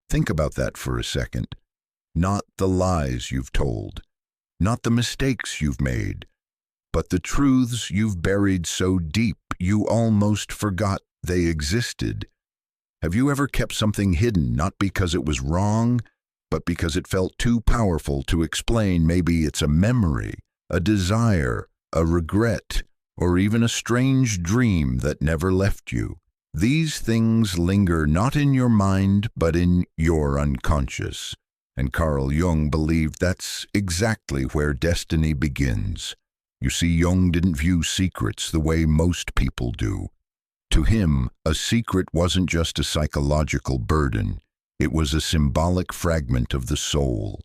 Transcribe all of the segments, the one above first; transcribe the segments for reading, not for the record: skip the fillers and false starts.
Think about that for a second. Not the lies you've told, not the mistakes you've made, but the truths you've buried so deep you almost forgot they existed. Have you ever kept something hidden not because it was wrong, but because it felt too powerful to explain? Maybe it's a memory, a desire, a regret, or even a strange dream that never left you. These things linger not in your mind, but in your unconscious. And Carl Jung believed that's exactly where destiny begins. You see, Jung didn't view secrets the way most people do. To him, a secret wasn't just a psychological burden. It was a symbolic fragment of the soul,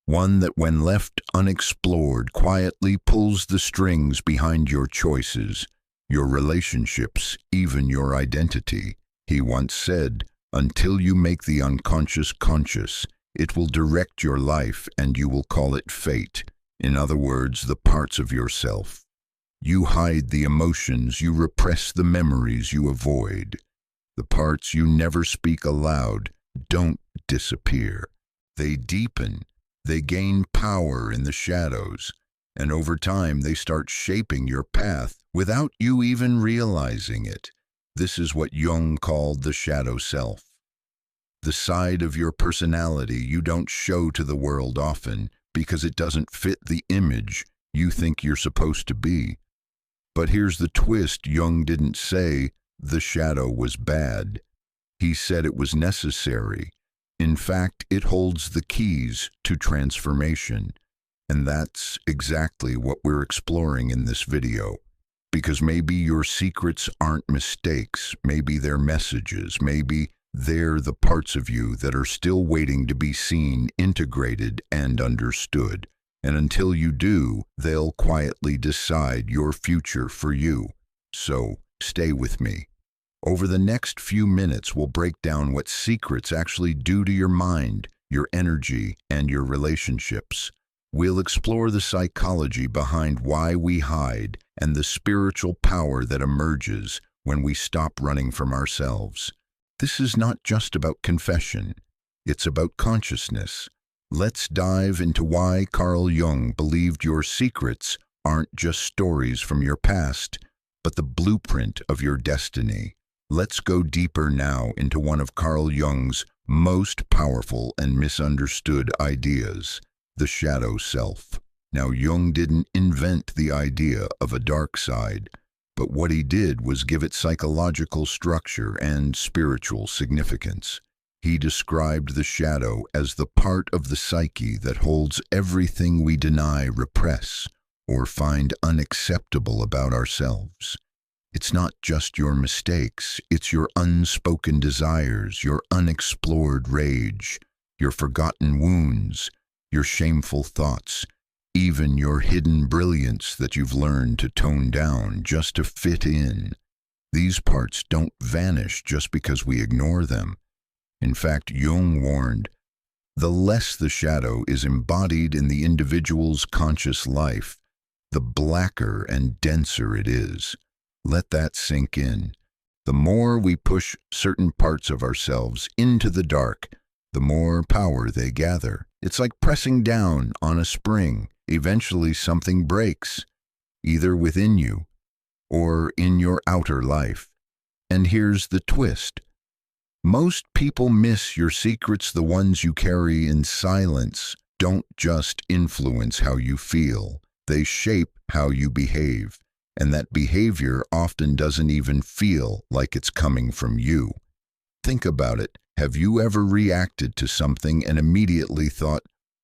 one that when left unexplored quietly pulls the strings behind your choices, your relationships, even your identity. He once said, "Until you make the unconscious conscious, it will direct your life and you will call it fate." In other words, the parts of yourself. You hide the emotions, you repress the memories you avoid. The parts you never speak aloud don't disappear. They deepen, they gain power in the shadows, and over time they start shaping your path without you even realizing it. This is what Jung called the shadow self. The side of your personality you don't show to the world often because it doesn't fit the image you think you're supposed to be. But here's the twist: Jung didn't say the shadow was bad. He said it was necessary. In fact, it holds the keys to transformation. And that's exactly what we're exploring in this video. Because maybe your secrets aren't mistakes, maybe they're messages, maybe they're the parts of you that are still waiting to be seen, integrated, and understood. And until you do, they'll quietly decide your future for you. So, stay with me. Over the next few minutes, we'll break down what secrets actually do to your mind, your energy, and your relationships. We'll explore the psychology behind why we hide and the spiritual power that emerges when we stop running from ourselves. This is not just about confession, it's about consciousness. Let's dive into why Carl Jung believed your secrets aren't just stories from your past, but the blueprint of your destiny. Let's go deeper now into one of Carl Jung's most powerful and misunderstood ideas, the shadow self. Now, Jung didn't invent the idea of a dark side, but what he did was give it psychological structure and spiritual significance. He described the shadow as the part of the psyche that holds everything we deny, repress, or find unacceptable about ourselves. It's not just your mistakes, it's your unspoken desires, your unexplored rage, your forgotten wounds, your shameful thoughts, even your hidden brilliance that you've learned to tone down just to fit in. These parts don't vanish just because we ignore them. In fact, Jung warned, the less the shadow is embodied in the individual's conscious life, the blacker and denser it is. Let that sink in. The more we push certain parts of ourselves into the dark, the more power they gather. It's like pressing down on a spring. Eventually something breaks, either within you or in your outer life. And here's the twist. Most people miss your secrets. The ones you carry in silence don't just influence how you feel. They shape how you behave. And that behavior often doesn't even feel like it's coming from you. Think about it. Have you ever reacted to something and immediately thought,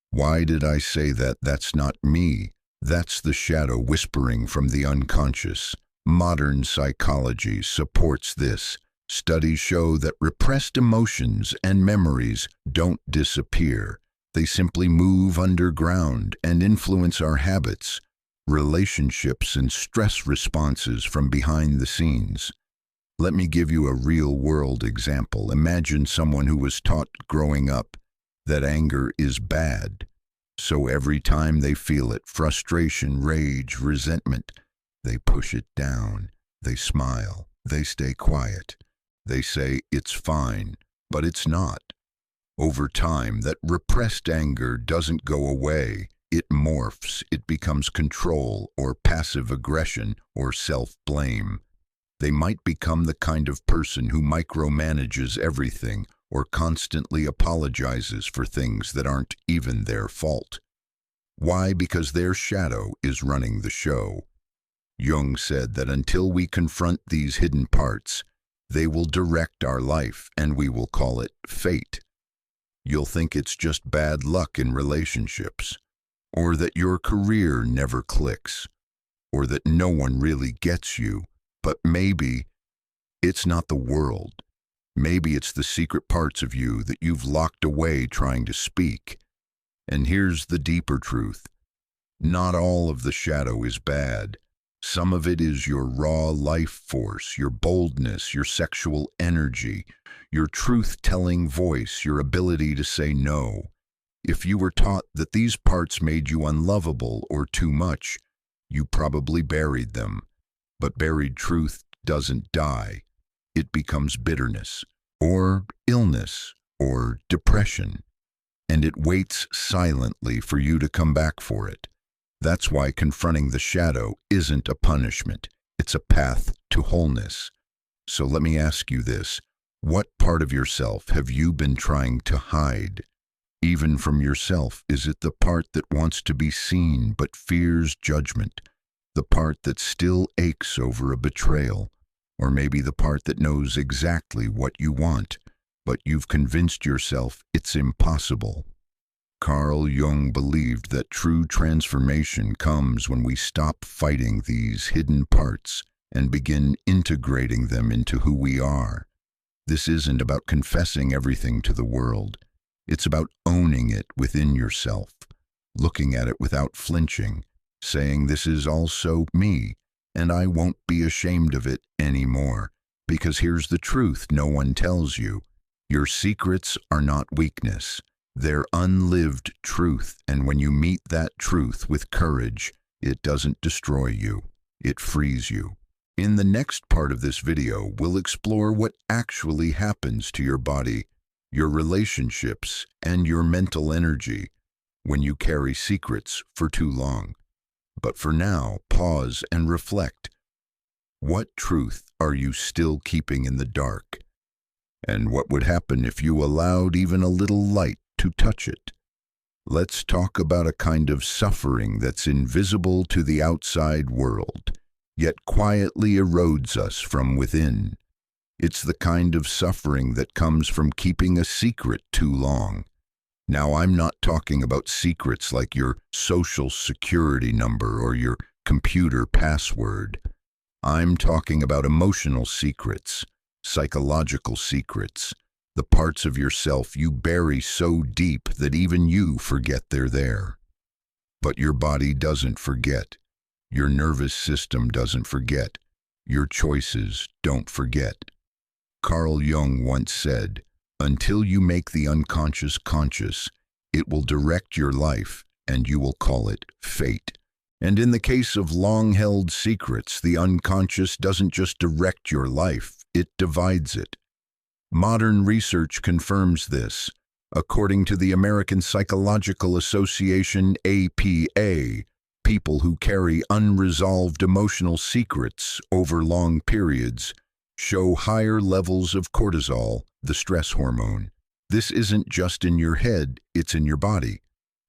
"Why did I say that? That's not me"? That's the shadow whispering from the unconscious. Modern psychology supports this. Studies show that repressed emotions and memories don't disappear. They simply move underground and influence our habits, relationships, and stress responses from behind the scenes. Let me give you a real-world example. Imagine someone who was taught growing up that anger is bad. So every time they feel it, frustration, rage, resentment, they push it down. They smile. They stay quiet. They say, "It's fine," but it's not. Over time, that repressed anger doesn't go away. It morphs. It becomes control or passive aggression or self-blame. They might become the kind of person who micromanages everything or constantly apologizes for things that aren't even their fault. Why? Because their shadow is running the show. Jung said that until we confront these hidden parts, they will direct our life, and we will call it fate. You'll think it's just bad luck in relationships, or that your career never clicks, or that no one really gets you. But maybe it's not the world. Maybe it's the secret parts of you that you've locked away trying to speak. And here's the deeper truth. Not all of the shadow is bad. Some of it is your raw life force, your boldness, your sexual energy, your truth-telling voice, your ability to say no. If you were taught that these parts made you unlovable or too much, you probably buried them. But buried truth doesn't die. It becomes bitterness, or illness, or depression. And it waits silently for you to come back for it. That's why confronting the shadow isn't a punishment. It's a path to wholeness. So let me ask you this. What part of yourself have you been trying to hide? Even from yourself, is it the part that wants to be seen but fears judgment? The part that still aches over a betrayal? Or maybe the part that knows exactly what you want, but you've convinced yourself it's impossible? Carl Jung believed that true transformation comes when we stop fighting these hidden parts and begin integrating them into who we are. This isn't about confessing everything to the world. It's about owning it within yourself, looking at it without flinching, saying this is also me, and I won't be ashamed of it anymore. Because here's the truth no one tells you. Your secrets are not weakness. They're unlived truth, and when you meet that truth with courage, it doesn't destroy you. It frees you. In the next part of this video, we'll explore what actually happens to your body, your relationships, and your mental energy when you carry secrets for too long. But for now, pause and reflect. What truth are you still keeping in the dark? And what would happen if you allowed even a little light to touch it? Let's talk about a kind of suffering that's invisible to the outside world, yet quietly erodes us from within. It's the kind of suffering that comes from keeping a secret too long. Now, I'm not talking about secrets like your social security number or your computer password. I'm talking about emotional secrets, psychological secrets, the parts of yourself you bury so deep that even you forget they're there. But your body doesn't forget. Your nervous system doesn't forget. Your choices don't forget. Carl Jung once said, "Until you make the unconscious conscious, it will direct your life, and you will call it fate." And in the case of long-held secrets, the unconscious doesn't just direct your life, it divides it. Modern research confirms this. According to the American Psychological Association, APA, people who carry unresolved emotional secrets over long periods show higher levels of cortisol, the stress hormone. This isn't just in your head, it's in your body.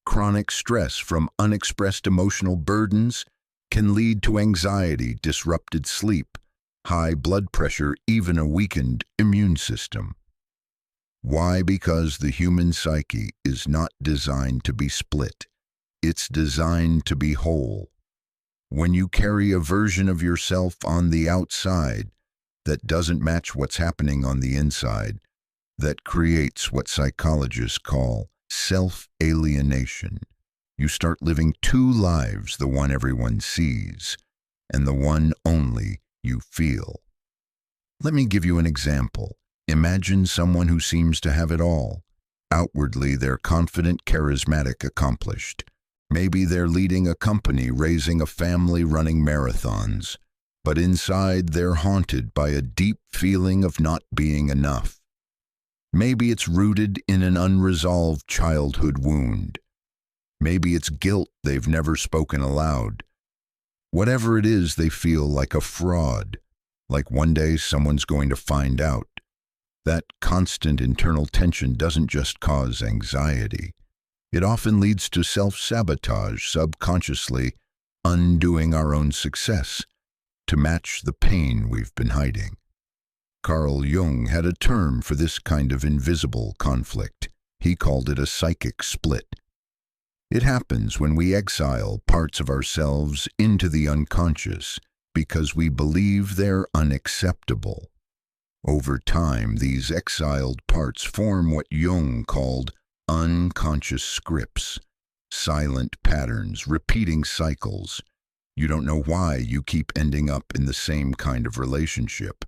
Chronic stress from unexpressed emotional burdens can lead to anxiety, disrupted sleep, high blood pressure, even a weakened immune system. Why? Because the human psyche is not designed to be split. It's designed to be whole. When you carry a version of yourself on the outside that doesn't match what's happening on the inside, that creates what psychologists call self-alienation. You start living two lives, the one everyone sees and the one only you feel. Let me give you an example. Imagine someone who seems to have it all. Outwardly, they're confident, charismatic, accomplished. Maybe they're leading a company, raising a family, running marathons. But inside, they're haunted by a deep feeling of not being enough. Maybe it's rooted in an unresolved childhood wound. Maybe it's guilt they've never spoken aloud. Whatever it is, they feel like a fraud, like one day someone's going to find out. That constant internal tension doesn't just cause anxiety. It often leads to self-sabotage, subconsciously undoing our own success to match the pain we've been hiding. Carl Jung had a term for this kind of invisible conflict. He called it a psychic split. It happens when we exile parts of ourselves into the unconscious because we believe they're unacceptable. Over time, these exiled parts form what Jung called unconscious scripts, silent patterns, repeating cycles. You don't know why you keep ending up in the same kind of relationship,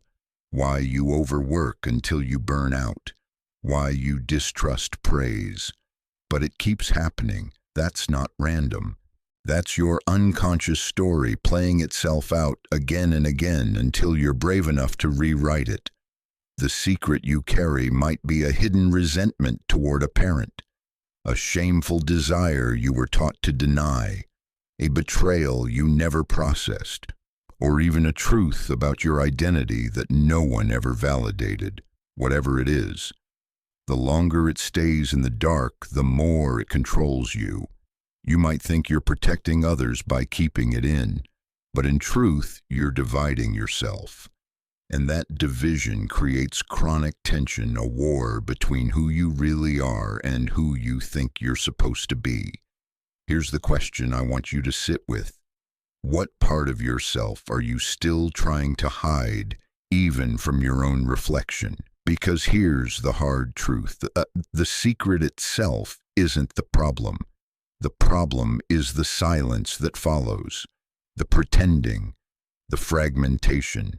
why you overwork until you burn out, why you distrust praise. But it keeps happening. That's not random. That's your unconscious story playing itself out again and again until you're brave enough to rewrite it. The secret you carry might be a hidden resentment toward a parent, a shameful desire you were taught to deny, a betrayal you never processed, or even a truth about your identity that no one ever validated. Whatever it is, the longer it stays in the dark, the more it controls you. You might think you're protecting others by keeping it in, but in truth, you're dividing yourself. And that division creates chronic tension, a war between who you really are and who you think you're supposed to be. Here's the question I want you to sit with. What part of yourself are you still trying to hide, even from your own reflection? Because here's the hard truth. The secret itself isn't the problem. The problem is the silence that follows, the pretending, the fragmentation.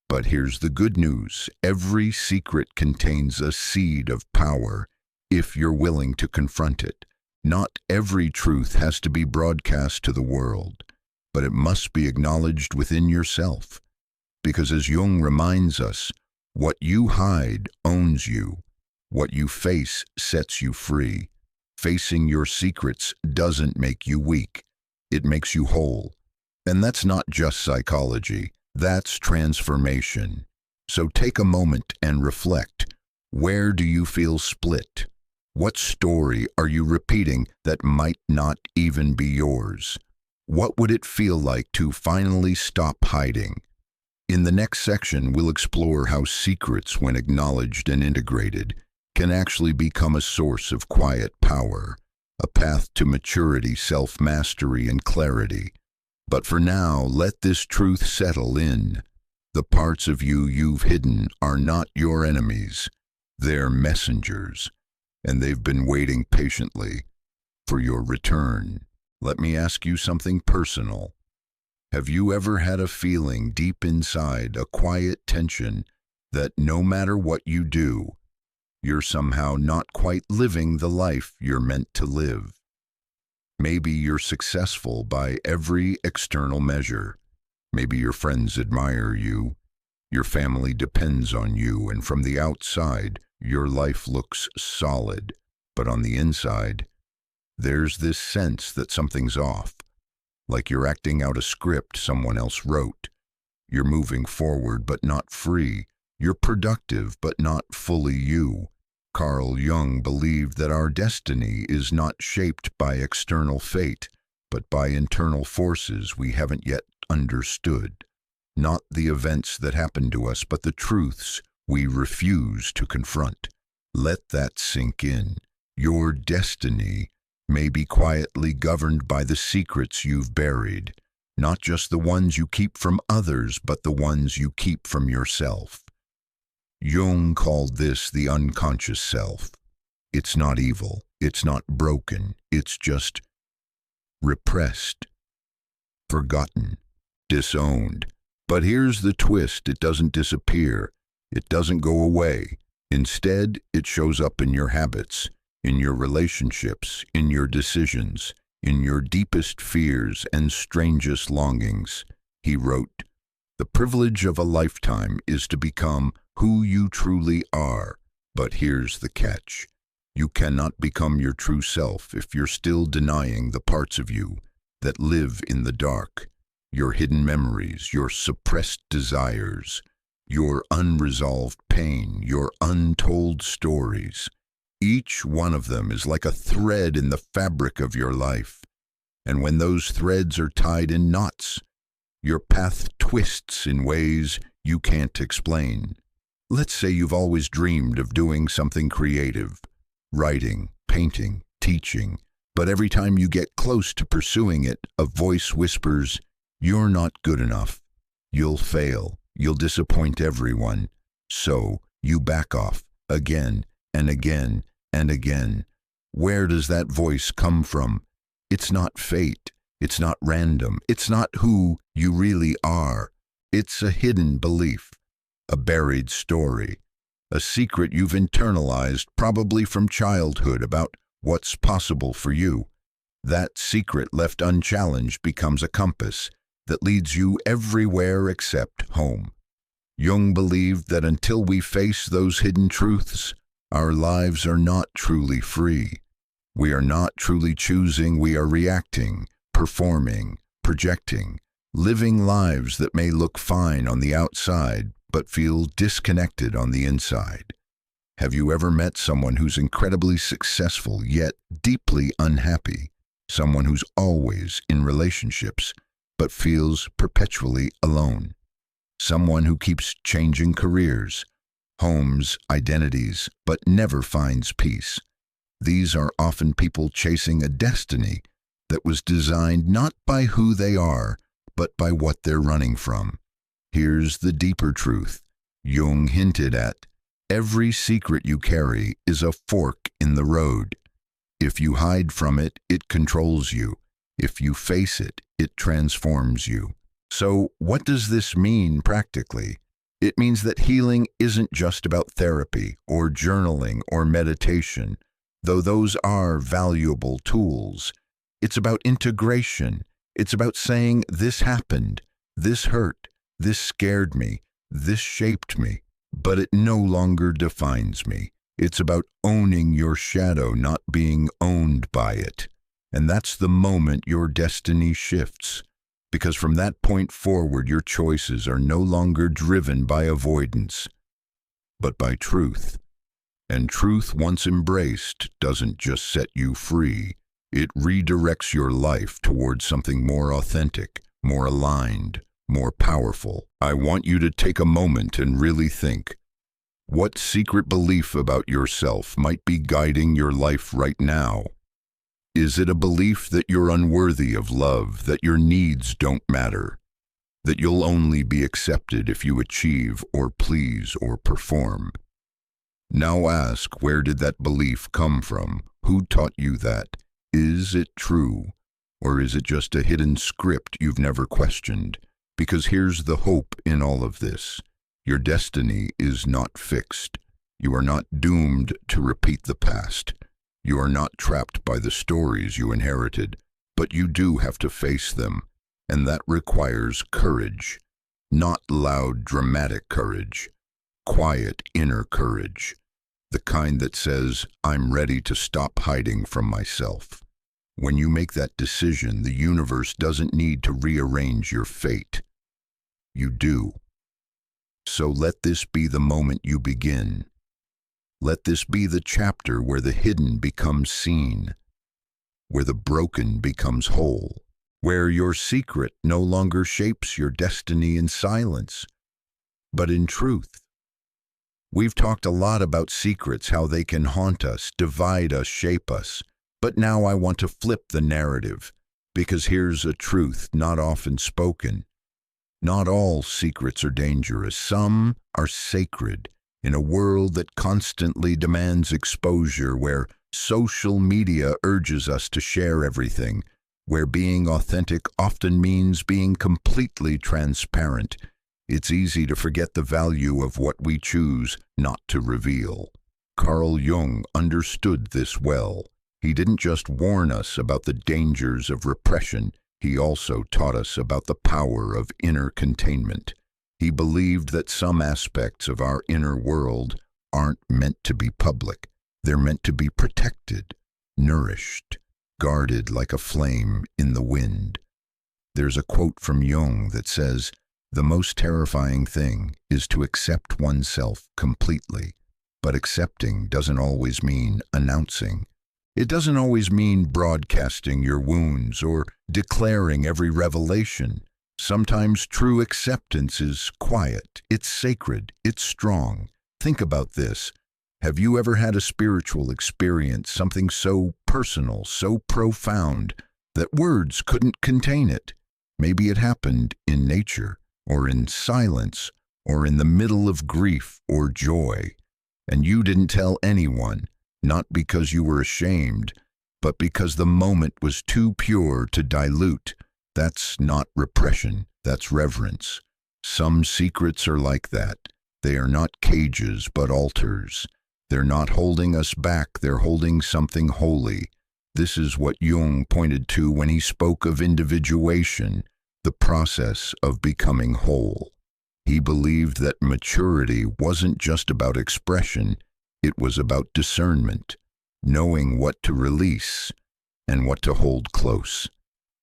But here's the good news. Every secret contains a seed of power if you're willing to confront it. Not every truth has to be broadcast to the world, but it must be acknowledged within yourself. Because as Jung reminds us, what you hide owns you. What you face sets you free. Facing your secrets doesn't make you weak. It makes you whole. And that's not just psychology. That's transformation. So take a moment and reflect. Where do you feel split? What story are you repeating that might not even be yours? What would it feel like to finally stop hiding? In the next section, we'll explore how secrets, when acknowledged and integrated, can actually become a source of quiet power, a path to maturity, self-mastery, and clarity. But for now, let this truth settle in. The parts of you you've hidden are not your enemies. They're messengers, and they've been waiting patiently for your return. Let me ask you something personal. Have you ever had a feeling deep inside, a quiet tension, that no matter what you do, you're somehow not quite living the life you're meant to live? Maybe you're successful by every external measure. Maybe your friends admire you. Your family depends on you, and from the outside, your life looks solid. But on the inside, there's this sense that something's off, like you're acting out a script someone else wrote. You're moving forward, but not free. You're productive, but not fully you. Carl Jung believed that our destiny is not shaped by external fate, but by internal forces we haven't yet understood. Not the events that happen to us, but the truths we refuse to confront. Let that sink in. Your destiny may be quietly governed by the secrets you've buried, not just the ones you keep from others, but the ones you keep from yourself. Jung called this the unconscious self. It's not evil, it's not broken, it's just repressed, forgotten, disowned. But here's the twist: it doesn't disappear, it doesn't go away. Instead, it shows up in your habits, in your relationships, in your decisions, in your deepest fears and strangest longings. He wrote, "The privilege of a lifetime is to become who you truly are, But here's the catch. You cannot become your true self if you're still denying the parts of you that live in the dark, your hidden memories, your suppressed desires, your unresolved pain, your untold stories. Each one of them is like a thread in the fabric of your life. And when those threads are tied in knots, your path twists in ways you can't explain. Let's say you've always dreamed of doing something creative, writing, painting, teaching, but every time you get close to pursuing it, a voice whispers, "You're not good enough. You'll fail. You'll disappoint everyone." So you back off again and again and again. Where does that voice come from? It's not fate. It's not random. It's not who you really are. It's a hidden belief, a buried story, a secret you've internalized probably from childhood about what's possible for you. That secret left unchallenged becomes a compass that leads you everywhere except home. Jung believed that until we face those hidden truths, our lives are not truly free. We are not truly choosing, we are reacting, performing, projecting, living lives that may look fine on the outside but feel disconnected on the inside. Have you ever met someone who's incredibly successful yet deeply unhappy? Someone who's always in relationships but feels perpetually alone? Someone who keeps changing careers, homes, identities, but never finds peace. These are often people chasing a destiny that was designed not by who they are, but by what they're running from. Here's the deeper truth Jung hinted at. Every secret you carry is a fork in the road. If you hide from it, it controls you. If you face it, it transforms you. So what does this mean practically? It means that healing isn't just about therapy or journaling or meditation, though those are valuable tools. It's about integration. It's about saying, this happened, this hurt, this scared me, this shaped me, but it no longer defines me. It's about owning your shadow, not being owned by it. And that's the moment your destiny shifts. Because from that point forward, your choices are no longer driven by avoidance, but by truth. And truth, once embraced, doesn't just set you free. It redirects your life towards something more authentic, more aligned, more powerful. I want you to take a moment and really think. What secret belief about yourself might be guiding your life right now? Is it a belief that you're unworthy of love, that your needs don't matter, that you'll only be accepted if you achieve or please or perform? Now ask, where did that belief come from? Who taught you that? Is it true? Or is it just a hidden script you've never questioned? Because here's the hope in all of this. Your destiny is not fixed. You are not doomed to repeat the past. You are not trapped by the stories you inherited, but you do have to face them, and that requires courage. Not loud, dramatic courage. Quiet, inner courage. The kind that says, I'm ready to stop hiding from myself. When you make that decision, the universe doesn't need to rearrange your fate. You do. So let this be the moment you begin. Let this be the chapter where the hidden becomes seen, where the broken becomes whole, where your secret no longer shapes your destiny in silence, but in truth. We've talked a lot about secrets, how they can haunt us, divide us, shape us. But now I want to flip the narrative, because here's a truth not often spoken. Not all secrets are dangerous. Some are sacred. In a world that constantly demands exposure, where social media urges us to share everything, where being authentic often means being completely transparent, it's easy to forget the value of what we choose not to reveal. Carl Jung understood this well. He didn't just warn us about the dangers of repression, he also taught us about the power of inner containment. He believed that some aspects of our inner world aren't meant to be public. They're meant to be protected, nourished, guarded like a flame in the wind. There's a quote from Jung that says, "The most terrifying thing is to accept oneself completely." But accepting doesn't always mean announcing. It doesn't always mean broadcasting your wounds or declaring every revelation. Sometimes true acceptance is quiet, it's sacred, it's strong. Think about this. Have you ever had a spiritual experience, something so personal, so profound, that words couldn't contain it? Maybe it happened in nature, or in silence, or in the middle of grief or joy. And you didn't tell anyone, not because you were ashamed, but because the moment was too pure to dilute. That's not repression, that's reverence. Some secrets are like that. They are not cages, but altars. They're not holding us back, they're holding something holy. This is what Jung pointed to when he spoke of individuation, the process of becoming whole. He believed that maturity wasn't just about expression, it was about discernment, knowing what to release and what to hold close.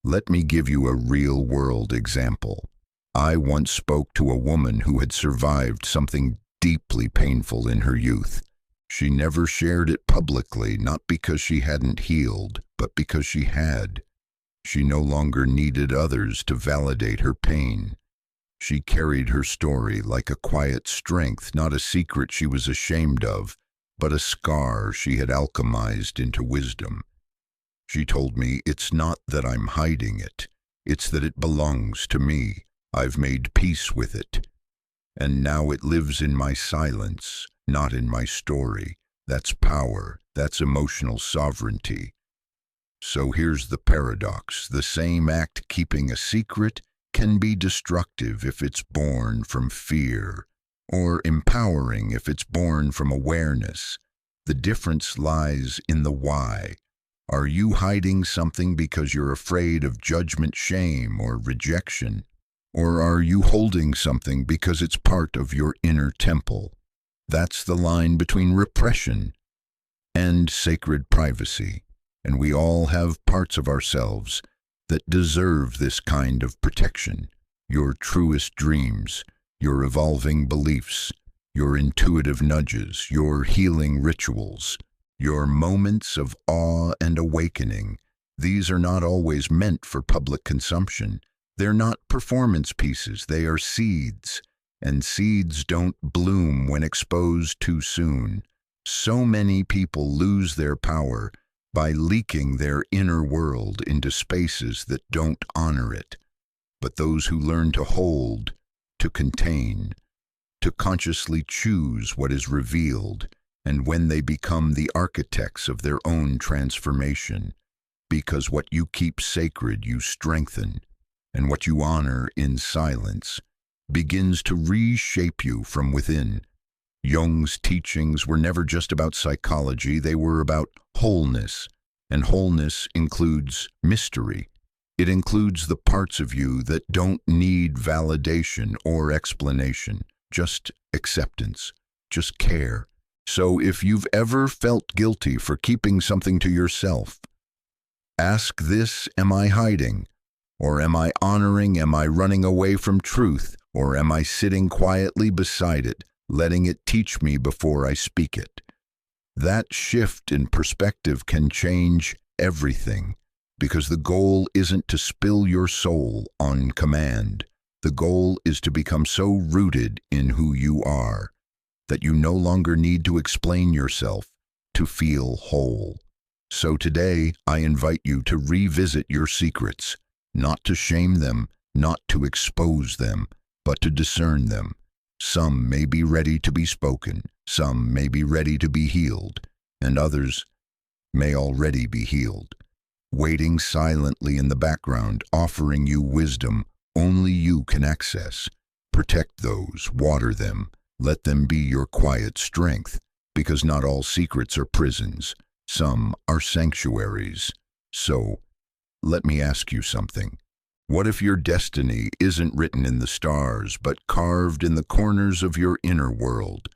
Let me give you a real-world example. I once spoke to a woman who had survived something deeply painful in her youth. She never shared it publicly, not because she hadn't healed, but because she had. She no longer needed others to validate her pain. She carried her story like a quiet strength, not a secret she was ashamed of, but a scar she had alchemized into wisdom. She told me, "It's not that I'm hiding it, it's that it belongs to me. I've made peace with it. And now it lives in my silence, not in my story." That's power, that's emotional sovereignty. So here's the paradox. The same act, keeping a secret, can be destructive if it's born from fear, or empowering if it's born from awareness. The difference lies in the why. Are you hiding something because you're afraid of judgment, shame, or rejection? Or are you holding something because it's part of your inner temple? That's the line between repression and sacred privacy. And we all have parts of ourselves that deserve this kind of protection. Your truest dreams, your evolving beliefs, your intuitive nudges, your healing rituals, your moments of awe and awakening. These are not always meant for public consumption. They're not performance pieces, they are seeds. And seeds don't bloom when exposed too soon. So many people lose their power by leaking their inner world into spaces that don't honor it. But those who learn to hold, to contain, to consciously choose what is revealed, and when they become the architects of their own transformation, because what you keep sacred you strengthen, and what you honor in silence begins to reshape you from within. Jung's teachings were never just about psychology, they were about wholeness, and wholeness includes mystery. It includes the parts of you that don't need validation or explanation, just acceptance, just care. So if you've ever felt guilty for keeping something to yourself, ask this: am I hiding? Or am I honoring? Am I running away from truth? Or am I sitting quietly beside it, letting it teach me before I speak it? That shift in perspective can change everything, because the goal isn't to spill your soul on command. The goal is to become so rooted in who you are that you no longer need to explain yourself to feel whole. So today, I invite you to revisit your secrets, not to shame them, not to expose them, but to discern them. Some may be ready to be spoken, some may be ready to be healed, and others may already be healed, waiting silently in the background, offering you wisdom only you can access. Protect those, water them, let them be your quiet strength, because not all secrets are prisons, some are sanctuaries. So, let me ask you something. What if your destiny isn't written in the stars, but carved in the corners of your inner world?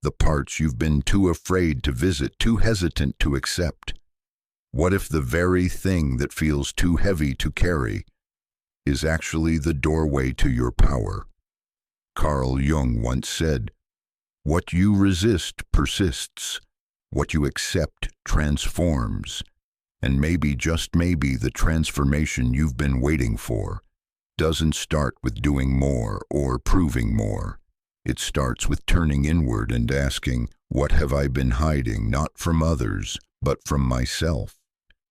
the parts you've been too afraid to visit, too hesitant to accept? What if the very thing that feels too heavy to carry is actually the doorway to your power? Carl Jung once said, "What you resist persists. What you accept transforms." And maybe, just maybe, the transformation you've been waiting for doesn't start with doing more or proving more. It starts with turning inward and asking, what have I been hiding, not from others, but from myself?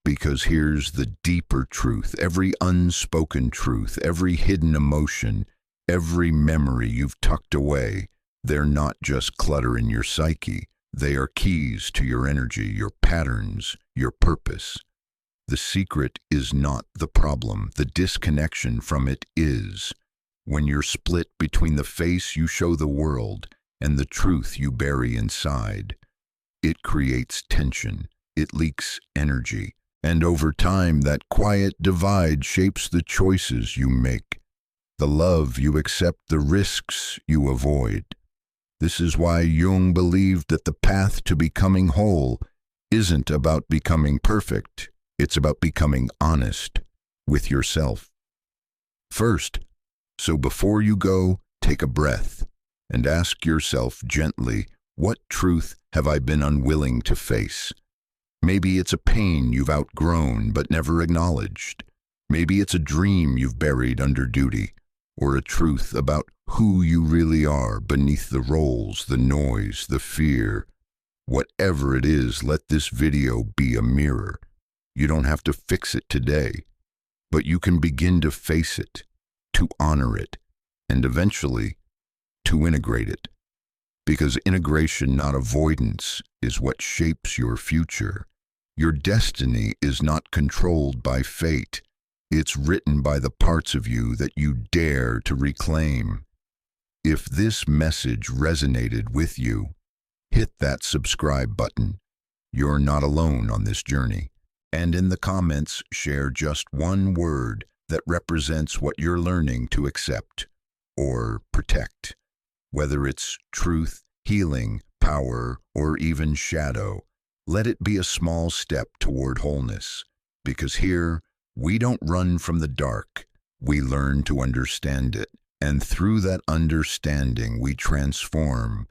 Because here's the deeper truth, every unspoken truth, every hidden emotion, every memory you've tucked away, they're not just clutter in your psyche. They are keys to your energy, your patterns, your purpose. The secret is not the problem. The disconnection from it is. When you're split between the face you show the world and the truth you bury inside, it creates tension. It leaks energy. And over time, that quiet divide shapes the choices you make, the love you accept, the risks you avoid. This is why Jung believed that the path to becoming whole isn't about becoming perfect. It's about becoming honest with yourself. First, so before you go, take a breath and ask yourself gently, what truth have I been unwilling to face? Maybe it's a pain you've outgrown but never acknowledged. Maybe it's a dream you've buried under duty, or a truth about who you really are beneath the roles, the noise, the fear. Whatever it is, let this video be a mirror. You don't have to fix it today, but you can begin to face it, to honor it, and eventually to integrate it. Because integration, not avoidance, is what shapes your future. Your destiny is not controlled by fate. It's written by the parts of you that you dare to reclaim. If this message resonated with you, hit that subscribe button. You're not alone on this journey. And in the comments, share just one word that represents what you're learning to accept or protect. Whether it's truth, healing, power, or even shadow, let it be a small step toward wholeness. Because here, we don't run from the dark, we learn to understand it. And through that understanding, we transform